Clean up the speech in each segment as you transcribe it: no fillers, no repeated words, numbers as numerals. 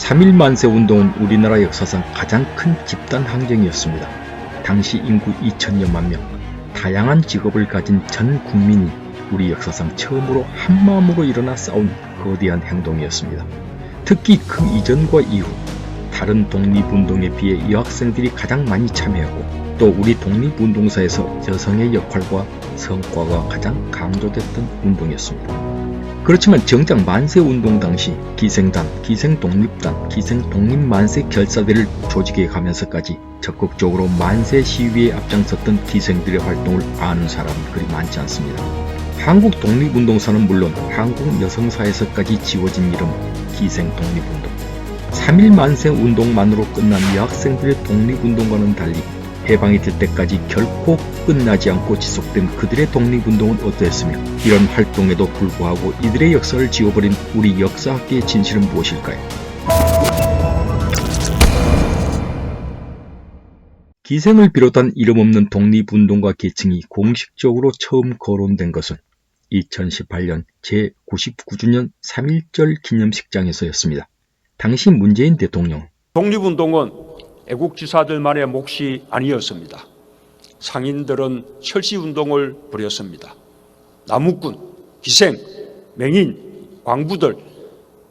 3.1 만세운동은 우리나라 역사상 가장 큰 집단 항쟁이었습니다. 당시 인구 2천여만 명, 다양한 직업을 가진 전 국민이 우리 역사상 처음으로 한마음으로 일어나 싸운 거대한 행동이었습니다. 특히 그 이전과 이후 다른 독립운동에 비해 여학생들이 가장 많이 참여하고 또 우리 독립운동사에서 여성의 역할과 성과가 가장 강조됐던 운동이었습니다. 그렇지만 정작 만세운동 당시 기생단, 기생독립단, 기생독립만세 결사대를 조직해 가면서까지 적극적으로 만세 시위에 앞장섰던 기생들의 활동을 아는 사람은 그리 많지 않습니다. 한국 독립운동사는 물론 한국 여성사에서까지 지워진 이름 기생독립운동. 3.1 만세운동만으로 끝난 여학생들의 독립운동과는 달리 해방이 될 때까지 결코 끝나지 않고 지속된 그들의 독립운동은 어떠했으며 이런 활동에도 불구하고 이들의 역사를 지워버린 우리 역사학계의 진실은 무엇일까요? 기생을 비롯한 이름 없는 독립운동가 계층이 공식적으로 처음 거론된 것은 2018년 제99주년 3.1절 기념식장에서였습니다. 당시 문재인 대통령 독립운동은 애국지사들만의 몫이 아니었습니다. 상인들은 철시운동을 벌였습니다. 나무꾼, 기생, 맹인, 광부들,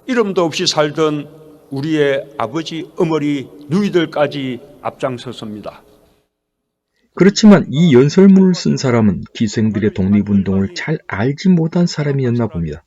이름도 없이 살던 우리의 아버지, 어머니, 누이들까지 앞장섰습니다. 그렇지만 이 연설문을 쓴 사람은 기생들의 독립운동을 잘 알지 못한 사람이었나 봅니다.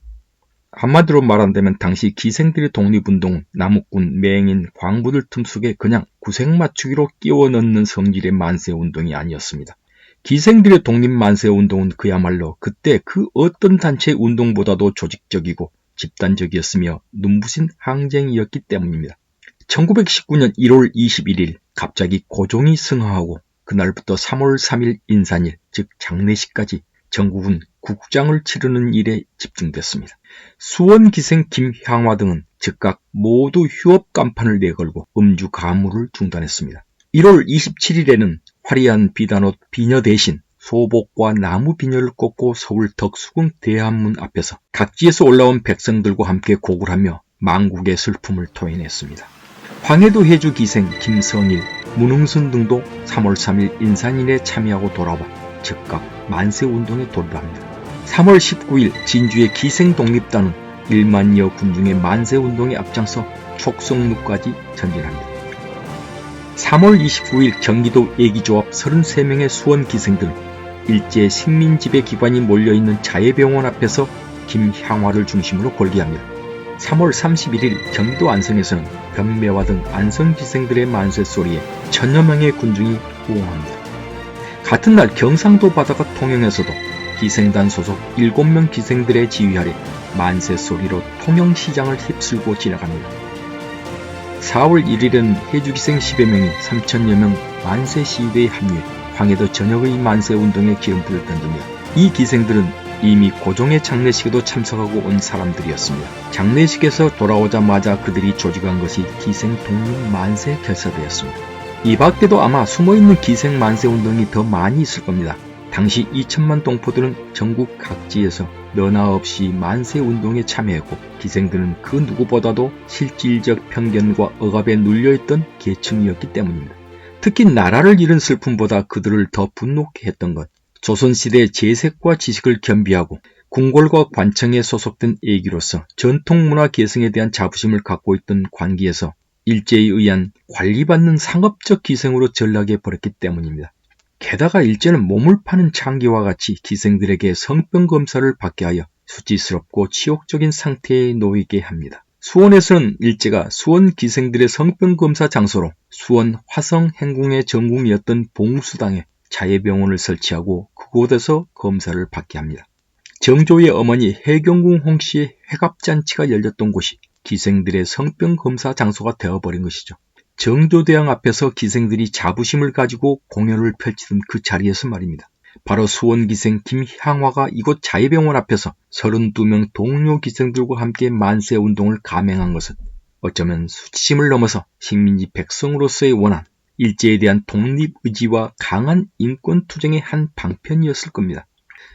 한마디로 말한다면 당시 기생들의 독립운동은 나무꾼, 맹인, 광부들 틈 속에 그냥 구색맞추기로 끼워 넣는 성질의 만세운동이 아니었습니다. 기생들의 독립만세운동은 그야말로 그때 그 어떤 단체의 운동보다도 조직적이고 집단적이었으며 눈부신 항쟁이었기 때문입니다. 1919년 1월 21일 갑자기 고종이 승하하고 그날부터 3월 3일 인산일, 즉 장례식까지 전국은 국장을 치르는 일에 집중됐습니다. 수원기생 김향화 등은 즉각 모두 휴업 간판을 내걸고 음주 가무를 중단했습니다. 1월 27일에는 화려한 비단옷 비녀 대신 소복과 나무 비녀를 꽂고 서울 덕수궁 대한문 앞에서 각지에서 올라온 백성들과 함께 곡을 하며 망국의 슬픔을 토해냈습니다. 황해도 해주 기생 김성일, 문흥순 등도 3월 3일 인산일에 참여하고 돌아와 즉각 만세운동에 돌입합니다. 3월 19일 진주의 기생독립단은 1만여 군중의 만세운동에 앞장서 촉성루까지 전진합니다. 3월 29일 경기도 애기조합 33명의 수원기생들은 일제 식민지배 기관이 몰려있는 자예병원 앞에서 김향화를 중심으로 골기합니다. 3월 31일 경기도 안성에서는 변매화 등 안성기생들의 만세소리에 천여 명의 군중이 호응합니다. 같은 날 경상도 바다가 통영에서도 기생단 소속 7명 기생들의 지휘 아래 만세소리로 통영시장을 휩쓸고 지나갑니다. 4월 1일은 해주기생 10여 명이 3천여 명 만세시위대에 합류해 황해도 전역의 만세운동에 기름불을 던집니다. 이 기생들은 이미 고종의 장례식에도 참석하고 온 사람들이었습니다. 장례식에서 돌아오자마자 그들이 조직한 것이 기생독립만세 결사대였습니다. 이 밖에도 아마 숨어있는 기생만세운동이 더 많이 있을 겁니다. 당시 2천만 동포들은 전국 각지에서 너나 없이 만세운동에 참여했고 기생들은 그 누구보다도 실질적 편견과 억압에 눌려있던 계층이었기 때문입니다. 특히 나라를 잃은 슬픔보다 그들을 더 분노케 했던 것, 조선시대의 재색과 지식을 겸비하고 궁궐과 관청에 소속된 애기로서 전통문화 계승에 대한 자부심을 갖고 있던 관기에서 일제에 의한 관리받는 상업적 기생으로 전락해 버렸기 때문입니다. 게다가 일제는 몸을 파는 창기와 같이 기생들에게 성병 검사를 받게 하여 수치스럽고 치욕적인 상태에 놓이게 합니다. 수원에서는 일제가 수원 기생들의 성병 검사 장소로 수원 화성 행궁의 전궁이었던 봉수당에 자예병원을 설치하고 그곳에서 검사를 받게 합니다. 정조의 어머니 해경궁 홍씨의 회갑잔치가 열렸던 곳이 기생들의 성병 검사 장소가 되어버린 것이죠. 정조대왕 앞에서 기생들이 자부심을 가지고 공연을 펼치던 그 자리에서 말입니다. 바로 수원기생 김향화가 이곳 자예병원 앞에서 32명 동료 기생들과 함께 만세운동을 감행한 것은 어쩌면 수치심을 넘어서 식민지 백성으로서의 원한, 일제에 대한 독립의지와 강한 인권투쟁의 한 방편이었을 겁니다.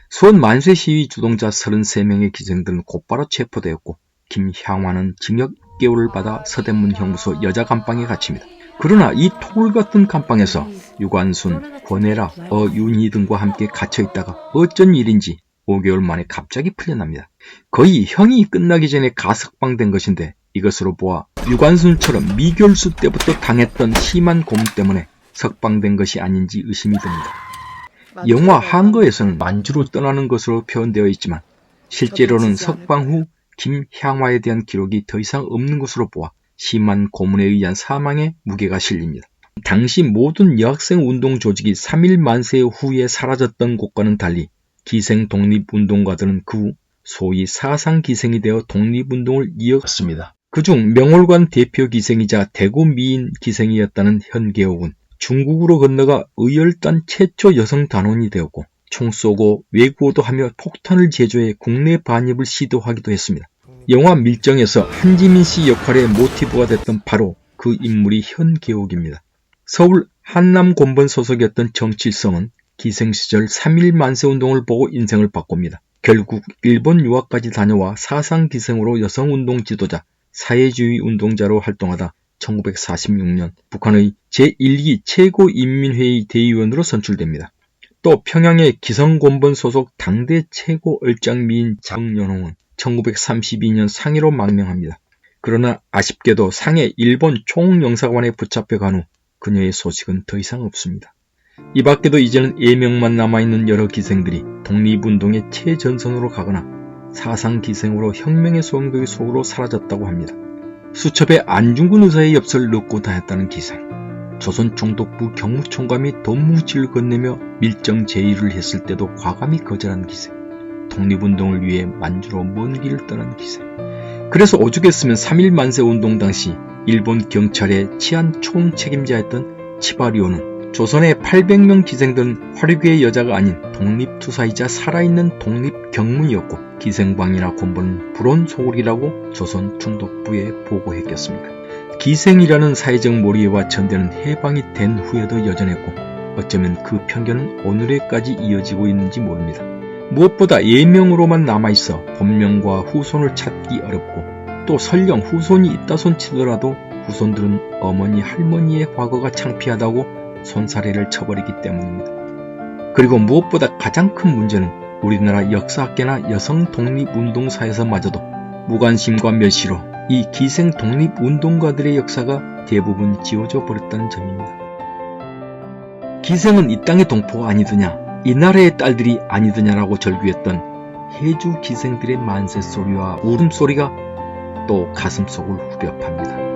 수원 만세 시위 주동자 33명의 기생들은 곧바로 체포되었고 김향화는 징역 6개월을 받아 서대문 형무소 여자 감방에 갇힙니다. 그러나 이 토굴 같은 감방에서 유관순, 권혜라, 어윤희 등과 함께 갇혀있다가 어쩐 일인지 5개월 만에 갑자기 풀려납니다. 거의 형이 끝나기 전에 가석방된 것인데 이것으로 보아 유관순처럼 미결수 때부터 당했던 심한 고문 때문에 석방된 것이 아닌지 의심이 듭니다. 영화 한거에서는 만주로 떠나는 것으로 표현되어 있지만 실제로는 석방 후 김향화에 대한 기록이 더 이상 없는 것으로 보아 심한 고문에 의한 사망에 무게가 실립니다. 당시 모든 여학생 운동 조직이 3.1 만세 후에 사라졌던 곳과는 달리 기생 독립운동가들은 그 후 소위 사상기생이 되어 독립운동을 이어갔습니다. 그중 명월관 대표 기생이자 대구 미인 기생이었다는 현계옥은 중국으로 건너가 의열단 최초 여성 단원이 되었고 총 쏘고 외구어도 하며 폭탄을 제조해 국내 반입을 시도하기도 했습니다. 영화 밀정에서 한지민 씨 역할의 모티브가 됐던 바로 그 인물이 현계옥입니다. 서울 한남곤번 소속이었던 정칠성은 기생시절 3.1 만세운동을 보고 인생을 바꿉니다. 결국 일본 유학까지 다녀와 사상기생으로 여성운동 지도자, 사회주의 운동자로 활동하다 1946년 북한의 제1기 최고인민회의 대의원으로 선출됩니다. 또 평양의 기성곤번 소속 당대 최고 얼짱미인 장연홍은 1932년 상해로 망명합니다. 그러나 아쉽게도 상해 일본 총영사관에 붙잡혀간 후 그녀의 소식은 더 이상 없습니다. 이 밖에도 이제는 예명만 남아있는 여러 기생들이 독립운동의 최전선으로 가거나 사상기생으로 혁명의 소용돌이 속으로 사라졌다고 합니다. 수첩에 안중근 의사의 엽서를 넣고 다녔다는 기생, 조선총독부 경무총감이 돈무지를 건네며 밀정 제의를 했을 때도 과감히 거절한 기생, 독립운동을 위해 만주로 먼 길을 떠난 기생. 그래서 오죽했으면 3.1 만세운동 당시 일본 경찰의 치안 총책임자였던 치바리오는 조선의 800명 기생들은 화류계의 여자가 아닌 독립투사이자 살아있는 독립경문이었고 기생방이나 곤번은 불온소굴이라고 조선 총독부에 보고했겠습니다. 기생이라는 사회적 몰이와 전대는 해방이 된 후에도 여전했고 어쩌면 그 편견은 오늘에까지 이어지고 있는지 모릅니다. 무엇보다 예명으로만 남아있어 본명과 후손을 찾기 어렵고 또 설령 후손이 있다 손치더라도 후손들은 어머니 할머니의 과거가 창피하다고 손사래를 쳐버리기 때문입니다. 그리고 무엇보다 가장 큰 문제는 우리나라 역사학계나 여성 독립운동사에서마저도 무관심과 멸시로 이 기생 독립운동가들의 역사가 대부분 지워져 버렸다는 점입니다. 기생은 이 땅의 동포가 아니더냐, 이 나라의 딸들이 아니더냐라고 절규했던 해주 기생들의 만세소리와 울음소리가 또 가슴속을 후벼 팝니다.